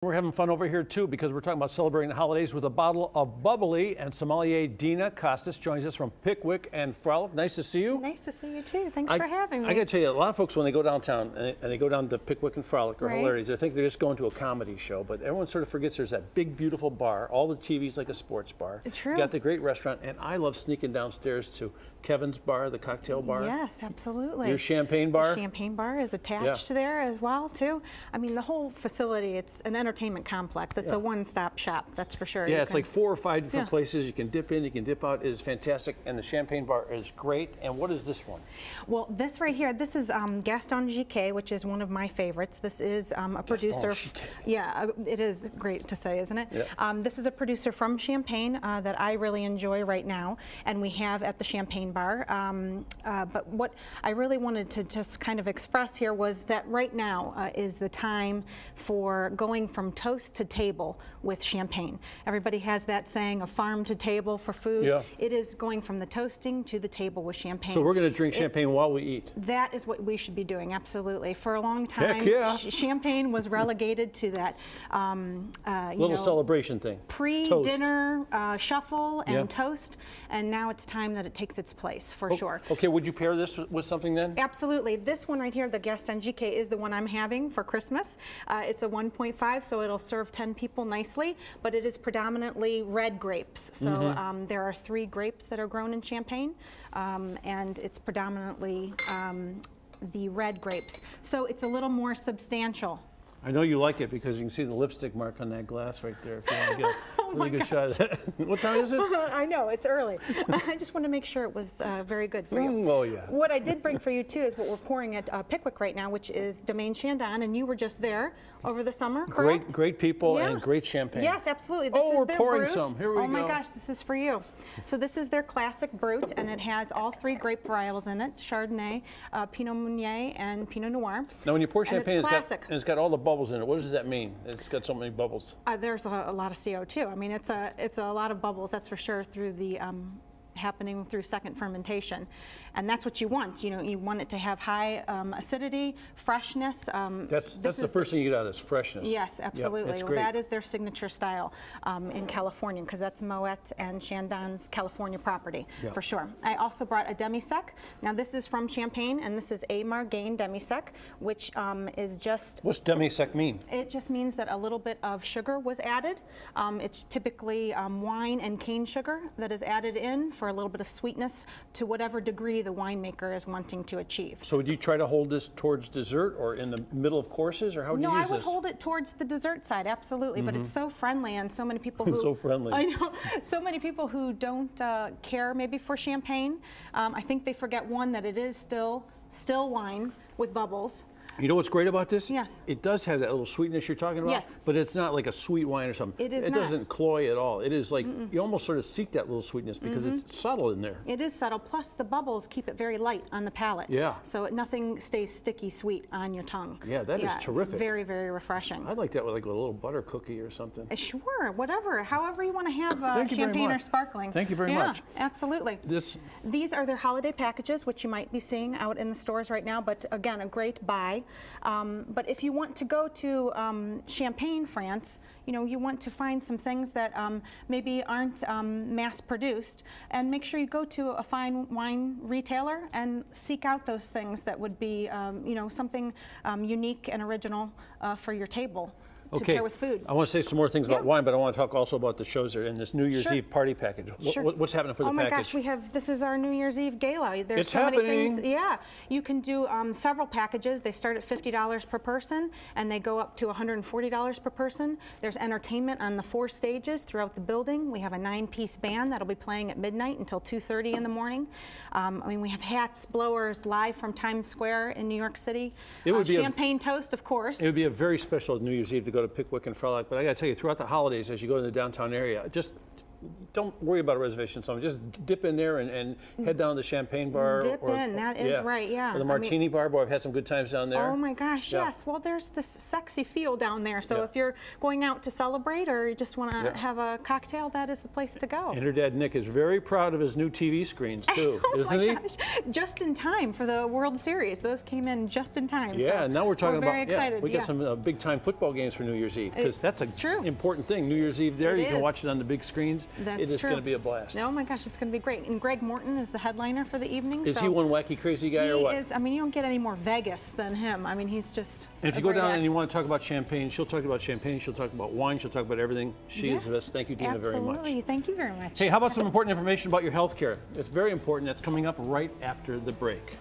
We're having fun over here too because we're talking about celebrating the holidays with a bottle of Bubbly, and sommelier Dina Kostis joins us from Pickwick and Frolic. Nice to see you. Nice to see you too. Thanks for having me. I got to tell you, a lot of folks when they go downtown and they go down to Pickwick and Frolic are Right. hilarious. They think they're just going to a comedy show, but everyone sort of forgets there's that big, beautiful bar. All the TV's like a sports bar. True. You got the great restaurant, and I love sneaking downstairs to Kevin's bar, the cocktail bar. Yes, absolutely. Your champagne bar. The champagne bar is attached to there as well too. I mean, the whole facility, it's an entertainment complex. It's a one-stop shop, that's for sure. Yeah, it's like 4 or 5 different places. You can dip in, you can dip out. It is fantastic, and the champagne bar is great. And what is this one? Well, this right here, this is Gaston Giquet, which is one of my favorites. This is a producer. Yeah, it is great to say, isn't it? Yeah. This is a producer from Champagne that I really enjoy right now, and we have at the Champagne bar. But what I really wanted to just kind of express here was that right now is the time for going from toast to table with champagne. Everybody has that saying, a farm to table for food. Yeah. It is going from the toasting to the table with champagne. So we're going to drink champagne while we eat. That is what we should be doing, absolutely. For a long time, Heck yeah. Champagne was relegated to that Little celebration thing. Pre-dinner shuffle and toast, and now it's time that it takes its place, for sure. Okay, would you pair this with something then? Absolutely. This one right here, the Gaston Giquet, is the one I'm having for Christmas. It's a 1.5, so it'll serve 10 people nicely, but it is predominantly red grapes. So there are 3 grapes that are grown in Champagne, and it's predominantly the red grapes. So it's a little more substantial. I know you like it because you can see the lipstick mark on that glass right there if you want to get a really good shot of that. What time is it? I know, it's early. I just want to make sure it was very good for you. Oh, yeah. What I did bring for you, too, is what we're pouring at Pickwick right now, which is Domaine Chandon, and you were just there over the summer, correct? Great people and great champagne. Yes, absolutely. This is we're their pouring Brut. some. Here we go. Oh, my gosh, this is for you. So this is their classic Brut, and it has all 3 grape varietals in it, Chardonnay, Pinot Meunier, and Pinot Noir. Now, when you pour champagne, it's got all the bubbles in it. What does that mean? It's got so many bubbles. There's a lot of CO2. I mean, it's a lot of bubbles, that's for sure, through the happening through second fermentation, and that's what you want. You know, you want it to have high acidity, freshness. That's the first thing you get out of this, freshness. Yes, absolutely. Yep, well, that is their signature style in California, because that's Moet and Chandon's California property, for sure. I also brought a demi-sec. Now this is from Champagne, and this is a Margane demi-sec, which is just... What's demi-sec mean? It just means that a little bit of sugar was added. It's typically wine and cane sugar that is added in for a little bit of sweetness to whatever degree the winemaker is wanting to achieve. So would you try to hold this towards dessert or in the middle of courses, or how would you use this? No, I would hold it towards the dessert side, absolutely, but it's so friendly, and so many people who... So friendly. I know. So many people who don't care maybe for champagne. I think they forget, one, that it is still wine with bubbles. You know what's great about this? Yes. It does have that little sweetness you're talking about. Yes. But it's not like a sweet wine or something. It is It not. doesn't cloy at all. It is like, you almost sort of seek that little sweetness because it's subtle in there. It is subtle, plus the bubbles keep it very light on the palate. Yeah. So nothing stays sticky sweet on your tongue. Yeah, that is terrific. It's very, very refreshing. I'd like that with like a little butter cookie or something. Sure, whatever, however you want to have Thank you very champagne or much. sparkling. Thank you very much. Absolutely. These are their holiday packages, which you might be seeing out in the stores right now, but again, a great buy. But if you want to go to Champagne, France, you know, you want to find some things that maybe aren't mass produced, and make sure you go to a fine wine retailer and seek out those things that would be, you know, something unique and original for your table. To pair with food. I want to say some more things about wine, but I want to talk also about the shows that are in this New Year's Eve party package. What's happening for the package? Oh my gosh, this is our New Year's Eve gala. There's It's so happening. many things. Yeah, you can do several packages. They start at $50 per person, and they go up to $140 per person. There's entertainment on the 4 stages throughout the building. We have a 9-piece band that'll be playing at midnight until 2:30 in the morning. I mean, we have hats, blowers, live from Times Square in New York City. It would be champagne toast, of course. It would be a very special New Year's Eve to go to Pickwick and Frolic, but I got to tell you, throughout the holidays, as you go to the downtown area, just don't worry about a reservation. So just dip in there and head down to the champagne bar. Dip in, that is right, yeah. Or the martini bar. Boy, I've had some good times down there. Oh my gosh, Yeah. yes. Well, there's this sexy feel down there. So Yeah. if you're going out to celebrate or you just want to have a cocktail, that is the place to go. And her dad, Nick, is very proud of his new TV screens, too, isn't he? Gosh. Just in time for the World Series. Those came in just in time. Yeah, so now we're talking very about, excited. we got some big-time football games for New Year's Eve, because that's It's true. an important thing. New Year's Eve there, It you can is. watch it on the big screens. That's It is true. going to be a blast. Oh my gosh, it's going to be great. And Greg Morton is the headliner for the evening. Is so he one wacky, crazy guy or he what? is, I mean, you don't get any more Vegas than him. I mean, he's just And if a you go great down and act. you want to talk about champagne, she'll talk about champagne, she'll talk about wine, she'll talk about everything. She is the Yes, best. Thank you, Dina, very much. Absolutely. Thank you very much. Hey, how about some important information about your health care? It's very important. That's coming up right after the break.